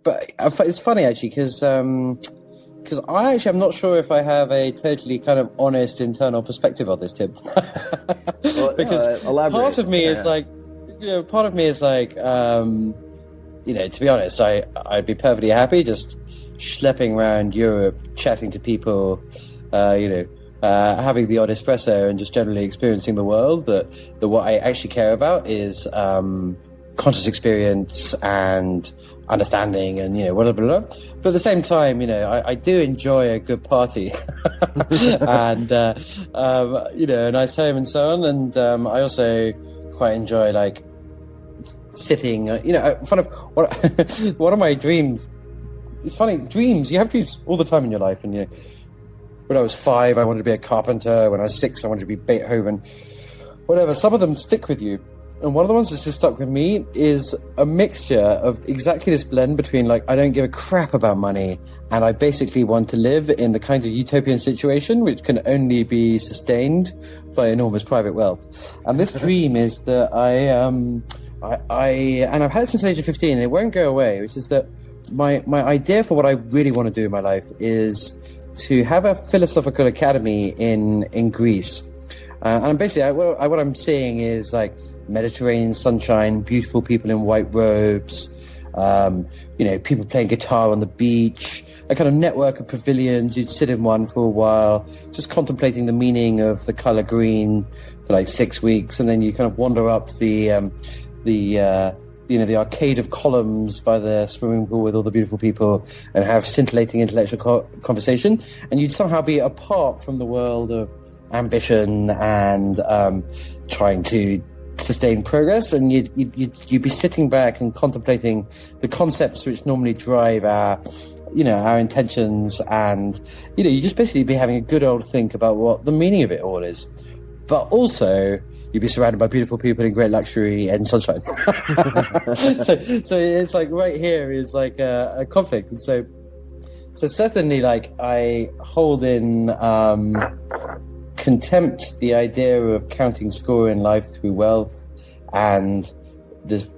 but it's funny actually because I actually am not sure if I have a totally kind of honest internal perspective on this, Tim. Because part of me is like, to be honest, I'd be perfectly happy just schlepping around Europe, chatting to people, having the odd espresso and just generally experiencing the world. That what I actually care about is conscious experience and understanding and, blah, blah, blah. But at the same time, I do enjoy a good party and, a nice home and so on. And I also quite enjoy, like, sitting, one of my dreams. It's funny, dreams, you have dreams all the time in your life. And, when I was 5, I wanted to be a carpenter. When I was 6, I wanted to be Beethoven. Whatever, some of them stick with you. And one of the ones that's just stuck with me is a mixture of exactly this blend between, like, I don't give a crap about money and I basically want to live in the kind of utopian situation which can only be sustained by enormous private wealth. And this dream is that and I've had it since the age of 15 and it won't go away, which is that my idea for what I really want to do in my life is to have a philosophical academy in Greece. And basically what I'm seeing is, like, Mediterranean sunshine, beautiful people in white robes, people playing guitar on the beach, a kind of network of pavilions. You'd sit in one for a while, just contemplating the meaning of the color green for like 6 weeks, and then you kind of wander up the arcade of columns by the swimming pool with all the beautiful people and have scintillating intellectual conversation, and you'd somehow be apart from the world of ambition and trying to sustain progress, and you'd be sitting back and contemplating the concepts which normally drive our intentions, and you just basically be having a good old think about what the meaning of it all is. But also you'd be surrounded by beautiful people in great luxury and sunshine. so it's like right here is like a conflict, and so certainly, like, I hold in contempt the idea of counting score in life through wealth, and there's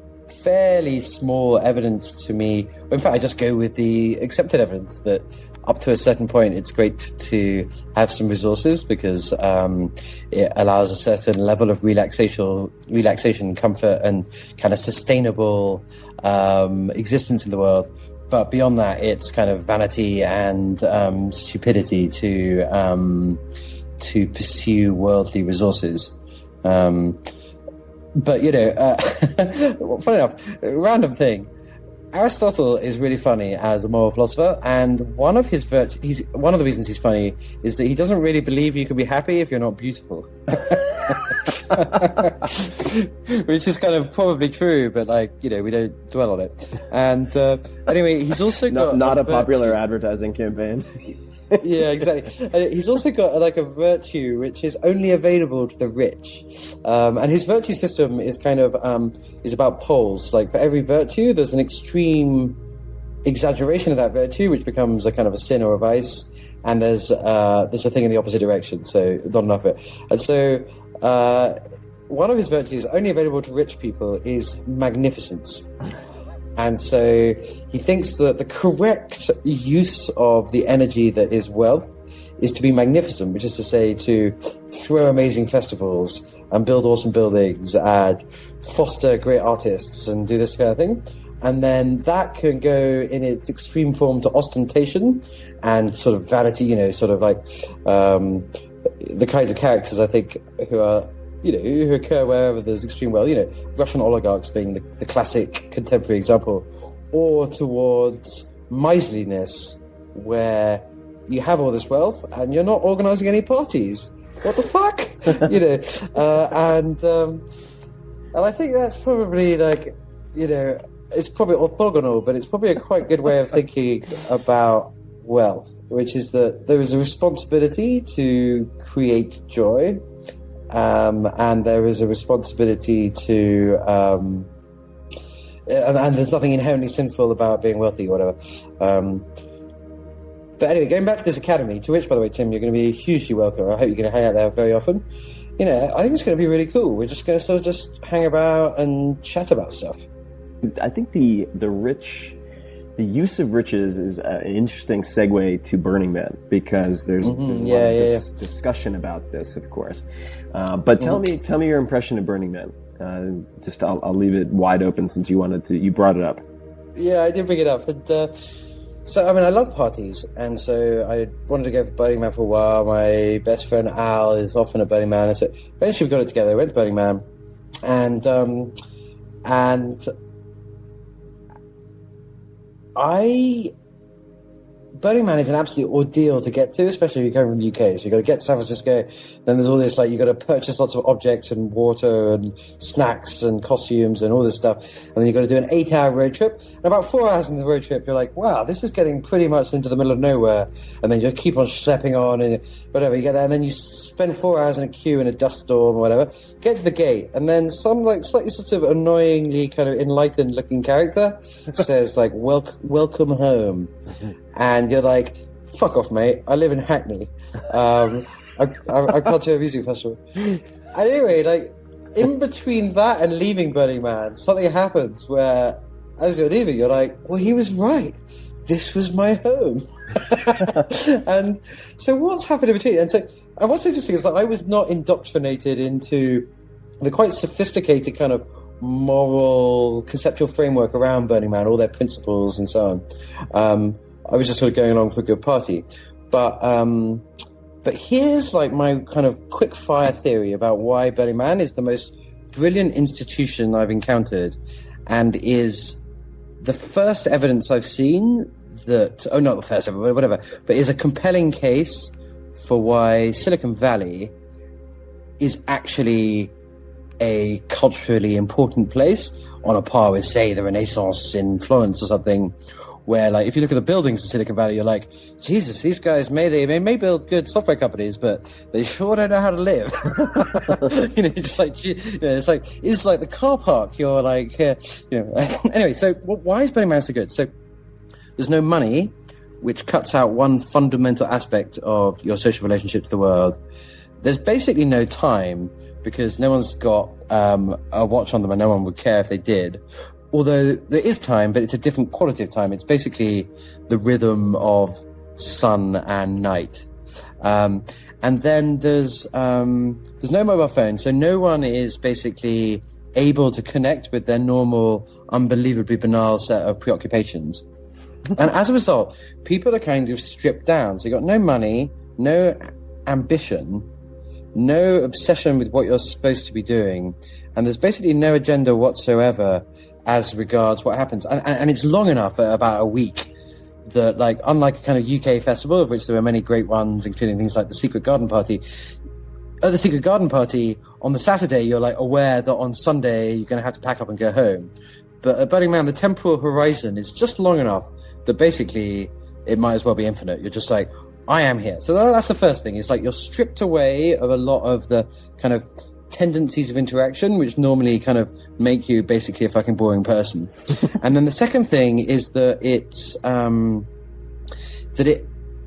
fairly small evidence to me. In fact, I just go with the accepted evidence that up to a certain point it's great to have some resources because it allows a certain level of relaxation, comfort, and kind of sustainable existence in the world. But beyond that, it's kind of vanity and stupidity to pursue worldly resources. But funny enough, random thing, Aristotle is really funny as a moral philosopher, and one of the reasons he's funny is that he doesn't really believe you can be happy if you're not beautiful. Which is kind of probably true, but we don't dwell on it. And anyway, he's also got not a popular advertising campaign. Yeah, exactly. And he's also got a virtue which is only available to the rich, and his virtue system is kind of is about poles. Like, for every virtue, there's an extreme exaggeration of that virtue, which becomes a kind of a sin or a vice, and there's a thing in the opposite direction, so not enough of it. And so one of his virtues, only available to rich people, is magnificence. And so he thinks that the correct use of the energy that is wealth is to be magnificent, which is to say to throw amazing festivals and build awesome buildings and foster great artists and do this kind of thing. And then that can go in its extreme form to ostentation and sort of vanity, the kinds of characters I think who occur wherever there's extreme wealth, Russian oligarchs being the classic contemporary example, or towards miserliness, where you have all this wealth and you're not organizing any parties. What the fuck? And I think that's probably it's probably orthogonal, but it's probably a quite good way of thinking about wealth, which is that there is a responsibility to create joy. And there is a responsibility to, and there's nothing inherently sinful about being wealthy or whatever. But anyway, going back to this academy, to which, by the way, Tim, you're going to be hugely welcome. I hope you're going to hang out there very often. I think it's going to be really cool. We're just going to sort of just hang about and chat about stuff. I think the rich The use of riches is an interesting segue to Burning Man, because there's a lot of discussion about this, of course. But tell me your impression of Burning Man. I'll leave it wide open since you brought it up. Yeah, I did bring it up. And, so, I mean, I love parties, and so I wanted to go to Burning Man for a while. My best friend Al is often at Burning Man, and so eventually we got it together. We went to Burning Man, and Burning Man is an absolute ordeal to get to, especially if you're coming from the UK. So you've got to get to San Francisco, then there's all this, like, you've got to purchase lots of objects and water and snacks and costumes and all this stuff. And then you've got to do an 8-hour road trip. And about 4 hours into the road trip, you're like, wow, this is getting pretty much into the middle of nowhere. And then you keep on schlepping on and whatever. You get there, and then you spend 4 hours in a queue in a dust storm or whatever. Get to the gate, and then some, like, slightly sort of annoyingly kind of enlightened-looking character says, like, welcome home. And you're like, fuck off, mate. I live in Hackney. I can't do a music festival. Anyway, like, in between that and leaving Burning Man, something happens where, as you're leaving, you're like, well, he was right. This was my home. And so what's happened in between? And what's interesting is that I was not indoctrinated into the quite sophisticated kind of moral, conceptual framework around Burning Man, all their principles and so on. I was just sort of going along for a good party. But here's like my kind of quick fire theory about why Burning Man is the most brilliant institution I've encountered, and is the first evidence I've seen that, not the first ever, whatever, but is a compelling case for why Silicon Valley is actually a culturally important place, on a par with, say, the Renaissance in Florence or something, where, like, if you look at the buildings in Silicon Valley, you're like, Jesus, these guys may build good software companies, but they sure don't know how to live. Just like, it's like the car park. You're like, Anyway, so why is Burning Man so good? So there's no money, which cuts out one fundamental aspect of your social relationship to the world. There's basically no time, because no one's got a watch on them, and no one would care if they did. Although there is time, but it's a different quality of time. It's basically the rhythm of sun and night. And then there's no mobile phone, so no one is basically able to connect with their normal, unbelievably banal set of preoccupations. And as a result, people are kind of stripped down. So you've got no money, no ambition, no obsession with what you're supposed to be doing, and there's basically no agenda whatsoever as regards what happens. And it's long enough, about a week, that, like, unlike a kind of UK festival, of which there are many great ones, including things like the Secret Garden Party, at the Secret Garden Party, on the Saturday, you're, like, aware that on Sunday you're going to have to pack up and go home. But at Burning Man, the temporal horizon is just long enough that basically it might as well be infinite. You're just like, I am here. So that's the first thing. It's like you're stripped away of a lot of the kind of tendencies of interaction, which normally kind of make you basically a fucking boring person. And then the second thing is that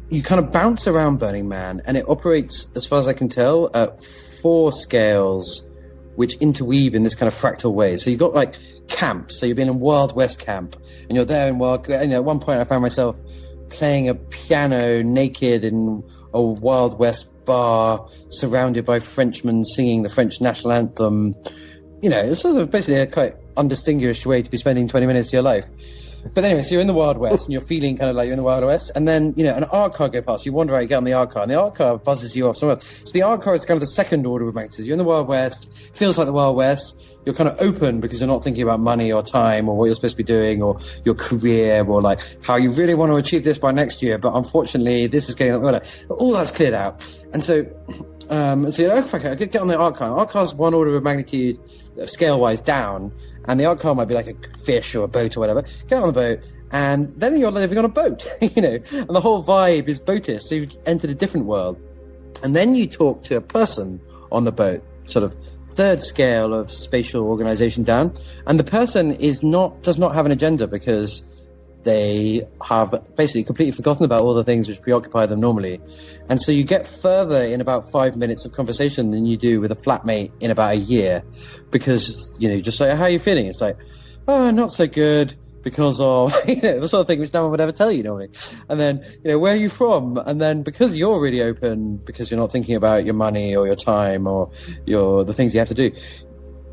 you kind of bounce around Burning Man, and it operates, as far as I can tell, at 4 scales, which interweave in this kind of fractal way. So you've got, like, camps. So you've been in Wild West camp, and you're there in at one point I found myself playing a piano naked in a Wild West bar, surrounded by Frenchmen singing the French national anthem. It's sort of basically a quite undistinguished way to be spending 20 minutes of your life. But anyway, so you're in the Wild West, and you're feeling kind of like you're in the Wild West, and then, an art car goes past. You wander out, you get on the art car, and the art car buzzes you off somewhere else. So the art car is kind of the second order of magnitude. You're in the Wild West, feels like the Wild West. You're kind of open because you're not thinking about money or time or what you're supposed to be doing or your career or, like, how you really want to achieve this by next year. But unfortunately, this is getting whatever. All that's cleared out. And so you're like, okay, I could get on the art car. Art car's one order of magnitude, scale-wise, down. And the art car might be like a fish or a boat or whatever. Get on the boat, and then you're living on a boat, and the whole vibe is boatish. So you've entered a different world. And then you talk to a person on the boat, sort of third scale of spatial organization down. And the person does not have an agenda, because they have basically completely forgotten about all the things which preoccupy them normally. And so you get further in about 5 minutes of conversation than you do with a flatmate in about a year, because, just like, how are you feeling? It's like, oh, not so good. because of, the sort of thing which no one would ever tell you normally. And then, where are you from? And then because you're really open, because you're not thinking about your money or your time or the things you have to do,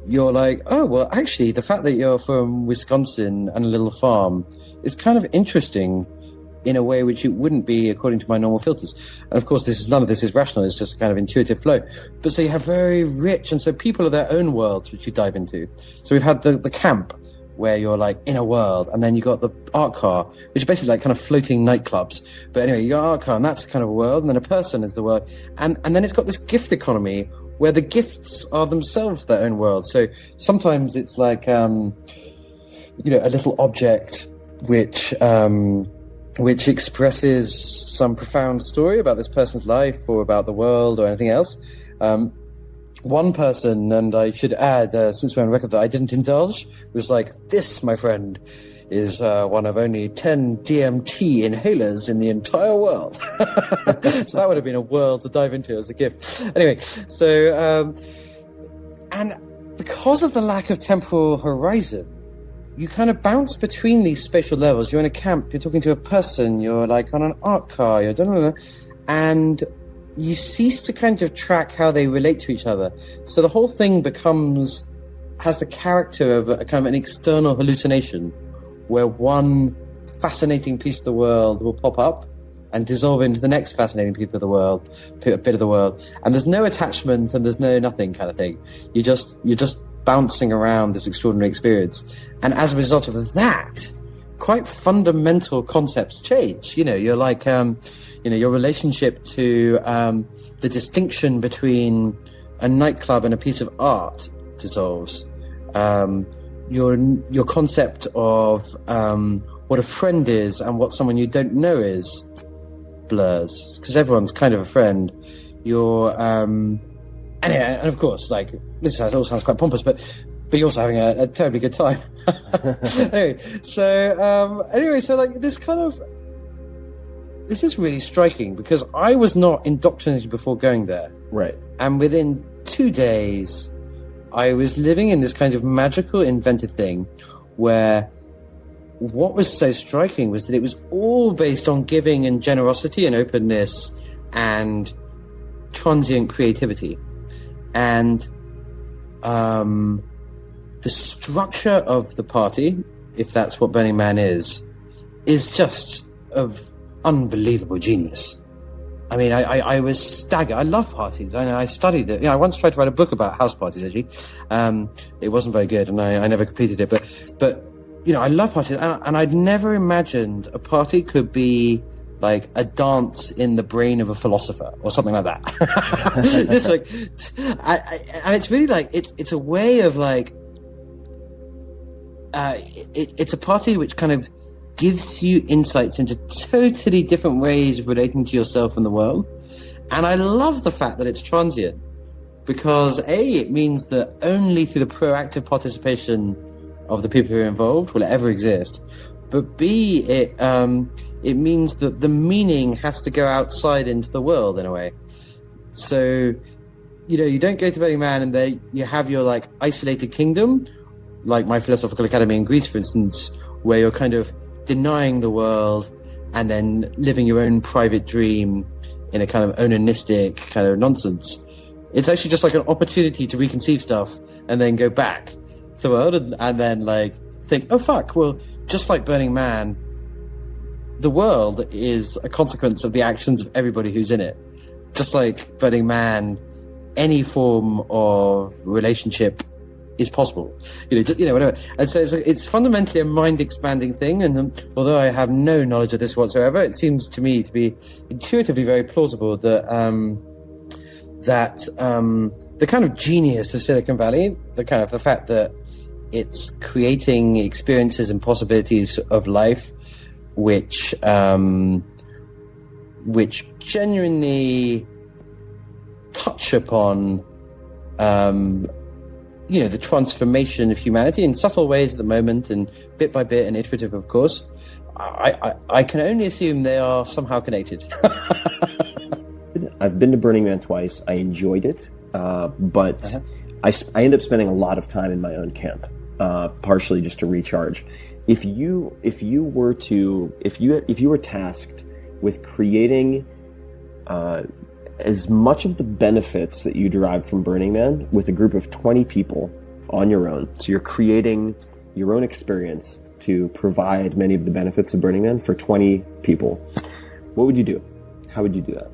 you're like, oh, well, actually, the fact that you're from Wisconsin and a little farm is kind of interesting in a way which it wouldn't be according to my normal filters. And of course, none of this is rational. It's just a kind of intuitive flow. But so you have very rich, and so people are their own worlds, which you dive into. So we've had the camp, where you're like in a world, and then you got the art car, which is basically like kind of floating nightclubs. But anyway, you got art car, and that's kind of a world, and then a person is the world. And then it's got this gift economy where the gifts are themselves their own world. So sometimes it's like, a little object which expresses some profound story about this person's life or about the world or anything else. One person, and I should add, since we're on record that I didn't indulge, was like, this, my friend, is one of only 10 DMT inhalers in the entire world. So that would have been a world to dive into as a gift. Anyway, so, and because of the lack of temporal horizon, you kind of bounce between these spatial levels. You're in a camp, you're talking to a person, you're like on an art car, and you cease to kind of track how they relate to each other. So the whole thing has the character of a kind of an external hallucination where one fascinating piece of the world will pop up and dissolve into the next fascinating bit of the world. And there's no attachment and there's no nothing kind of thing. You're just bouncing around this extraordinary experience. And as a result of that, quite fundamental concepts change. You're like, your relationship to the distinction between a nightclub and a piece of art dissolves. Your concept of what a friend is and what someone you don't know is blurs, because everyone's kind of a friend. Anyway, and of course, like, this all sounds quite pompous, but you're also having a terribly good time. So like this is really striking, because I was not indoctrinated before going there. Right. And within 2 days, I was living in this kind of magical, invented thing where what was so striking was that it was all based on giving and generosity and openness and transient creativity. And the structure of the party, if that's what Burning Man is just of unbelievable genius. I mean, I was staggered. I love parties. I studied it. I once tried to write a book about house parties, actually. It wasn't very good, and I never completed it. But I love parties, and I'd never imagined a party could be like a dance in the brain of a philosopher or something like that. And it's really like it's a way of like it's a party which kind of gives you insights into totally different ways of relating to yourself and the world. And I love the fact that it's transient, because A, it means that only through the proactive participation of the people who are involved will it ever exist. But B, it means that the meaning has to go outside into the world in a way. So, you don't go to Burning Man and there you have your like isolated kingdom, like my philosophical academy in Greece, for instance, where you're kind of denying the world and then living your own private dream in a kind of onanistic kind of nonsense. It's actually just like an opportunity to reconceive stuff and then go back to the world and then like think, oh fuck, well, just like Burning Man, the world is a consequence of the actions of everybody who's in it. Just like Burning Man, any form of relationship is possible, whatever. And so it's fundamentally a mind-expanding thing. And although I have no knowledge of this whatsoever, it seems to me to be intuitively very plausible that the kind of genius of Silicon Valley, the fact that it's creating experiences and possibilities of life which genuinely touch upon the transformation of humanity in subtle ways at the moment, and bit by bit and iterative, of course. I can only assume they are somehow connected. I've been to Burning Man twice. I enjoyed it, but I end up spending a lot of time in my own camp, partially just to recharge. if you were tasked with creating as much of the benefits that you derive from Burning Man with a group of 20 people on your own, so you're creating your own experience to provide many of the benefits of Burning Man for 20 people, what would you do? How would you do that?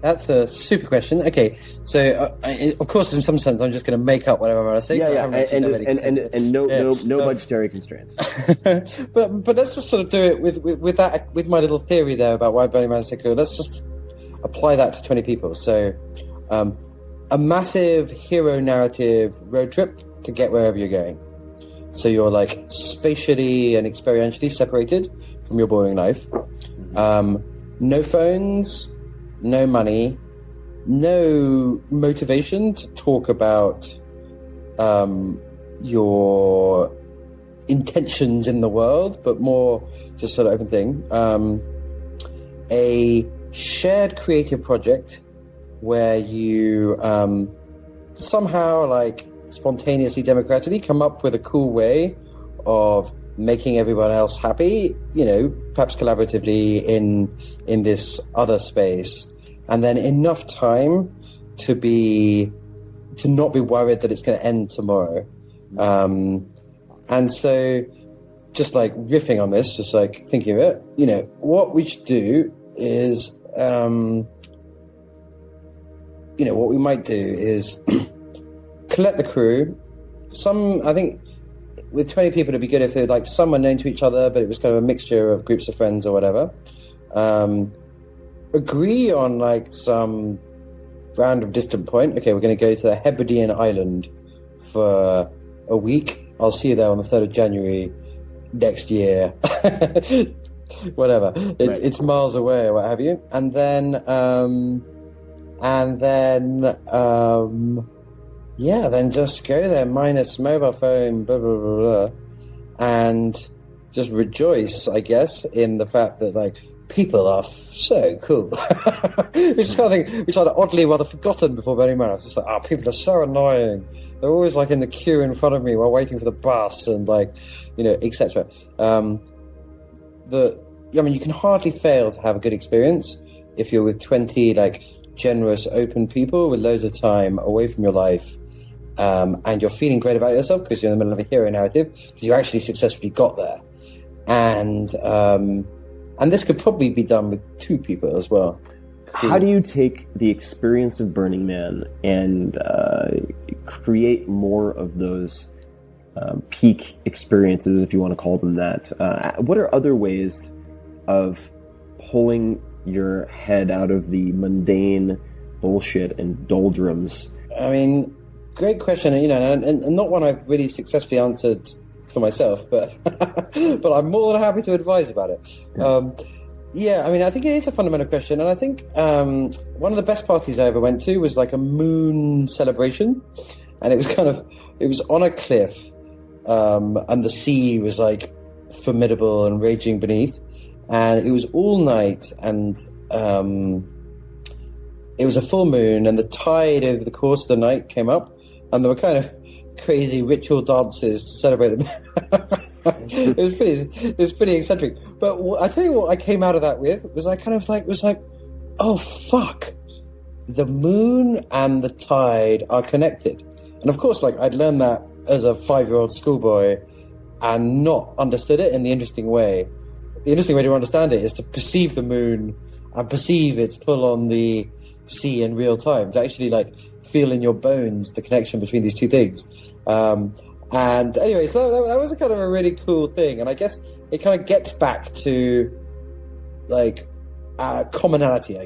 That's a super question. Okay, so of course, in some sense, I'm just going to make up whatever I'm going to say. And no budgetary constraints. but let's just sort of do it with my little theory there about why Burning Man is so cool. Let's just apply that to 20 people. So, a massive hero narrative road trip to get wherever you're going. So you're like spatially and experientially separated from your boring life. No phones. No money, no motivation to talk about your intentions in the world, but more just sort of open thing. A shared creative project where you somehow, like, spontaneously, democratically come up with a cool way of making everyone else happy, perhaps collaboratively in this other space, and then enough time to not be worried that it's going to end tomorrow. And so, just like riffing on this, just like thinking of it, what we should do is, what we might do is collect the crew. I think, with 20 people, it'd be good if they're like some were known to each other, but it was kind of a mixture of groups of friends or whatever. Agree on like some random distant point. Okay, we're going to go to the Hebridean island for a week. I'll see you there on the 3rd of January next year. Whatever. It's miles away or what have you. And then just go there minus mobile phone, blah, blah, blah, blah, and just rejoice, I guess, in the fact that, like, people are so cool. It's something which I'd oddly rather forgotten before Burning Man. I was just like, people are so annoying. They're always, like, in the queue in front of me while waiting for the bus and, like, etc. You can hardly fail to have a good experience if you're with 20, like, generous, open people with loads of time away from your life. And you're feeling great about yourself because you're in the middle of a hero narrative because you actually successfully got there. And this could probably be done with 2 people as well. How do you take the experience of Burning Man and create more of those peak experiences, if you want to call them that? What are other ways of pulling your head out of the mundane bullshit and doldrums? I mean, great question, and not one I've really successfully answered for myself, but but I'm more than happy to advise about it. I think it is a fundamental question, and I think one of the best parties I ever went to was like a moon celebration, and it was on a cliff, and the sea was like formidable and raging beneath, and it was all night, and it was a full moon, and the tide over the course of the night came up, and there were kind of crazy ritual dances to celebrate them. It was pretty eccentric. But I tell you what, I came out of that with was I kind of was like, oh fuck, the moon and the tide are connected. And of course, like, I'd learned that as a 5-year-old schoolboy and not understood it in the interesting way. The interesting way to understand it is to perceive the moon and perceive its pull on the sea in real time, to actually like feel in your bones the connection between these two things. And anyway, so that was a kind of a really cool thing. And I guess it kind of gets back to like commonality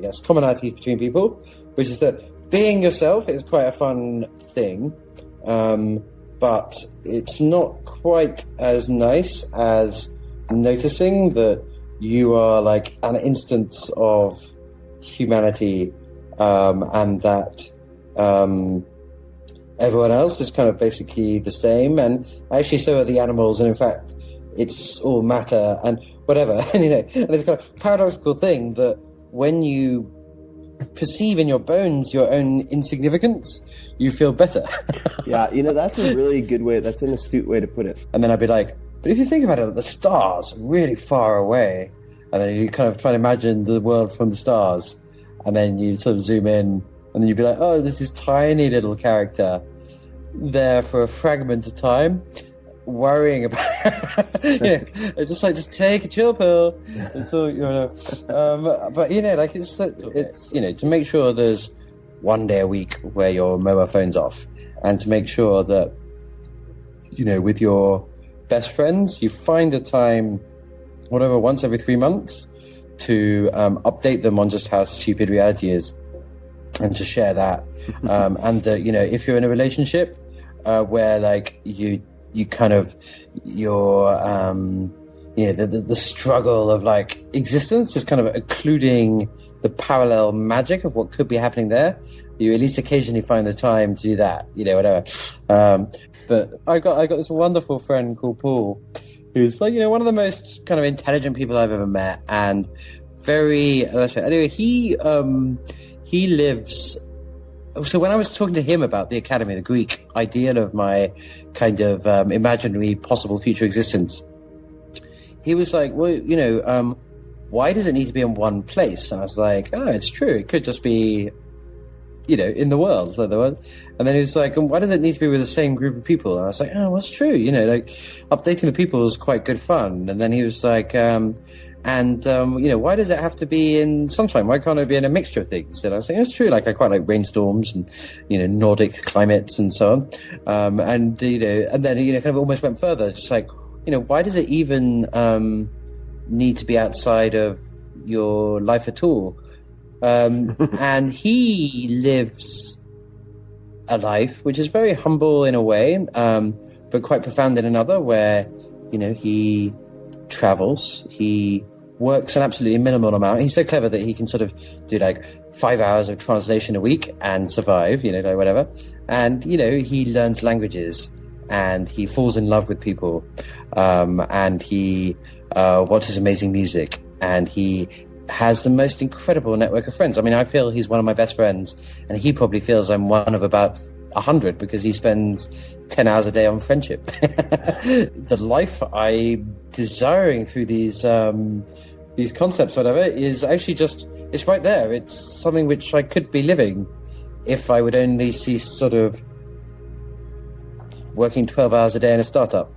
between people, which is that being yourself is quite a fun thing. But it's not quite as nice as noticing that you are like an instance of humanity, and that everyone else is kind of basically the same, and actually so are the animals, and in fact it's all matter and whatever. And and it's kind of paradoxical thing that when you perceive in your bones your own insignificance, you feel better. Yeah, that's a really good way. That's an astute way to put it. And then I'd be like, but if you think about it, the stars are really far away. And then you kind of try to imagine the world from the stars. And then you sort of zoom in, and then you'd be like, oh, there's this tiny little character there for a fragment of time, worrying about, it's just take a chill pill until, but, like, it's to make sure there's one day a week where your mobile phone's off, and to make sure that, with your best friends, you find a time, whatever, once every 3 months, to update them on just how stupid reality is, and to share that. And that, if you're in a relationship where, like, you kind of, the struggle of, like, existence is kind of occluding the parallel magic of what could be happening there, you at least occasionally find the time to do that, whatever. But I got this wonderful friend called Paul, who's, like, one of the most kind of intelligent people I've ever met, and very, anyway, he lives. So when I was talking to him about the academy, the Greek ideal of my kind of imaginary possible future existence, he was like, well, why does it need to be in one place? And I was like, oh, it's true. It could just be, in the world. And then he was like, and why does it need to be with the same group of people? And I was like, oh, well, it's true. Like, updating the people is quite good fun. And then he was like, why does it have to be in sunshine? Why can't it be in a mixture of things? And I was like, it's true. Like, I quite like rainstorms and, Nordic climates and so on. And then, kind of almost went further, just like, why does it even need to be outside of your life at all? And he lives a life which is very humble in a way, but quite profound in another, where, he travels, he works an absolutely minimal amount. He's so clever that he can sort of do like 5 hours of translation a week and survive, like whatever. And, he learns languages, and he falls in love with people, and he watches amazing music, and he has the most incredible network of friends. I mean, I feel he's one of my best friends, and he probably feels I'm one of about 100, because he spends 10 hours a day on friendship. The life I'm desiring through these concepts, whatever, is actually it's right there. It's something which I could be living if I would only cease sort of working 12 hours a day in a startup.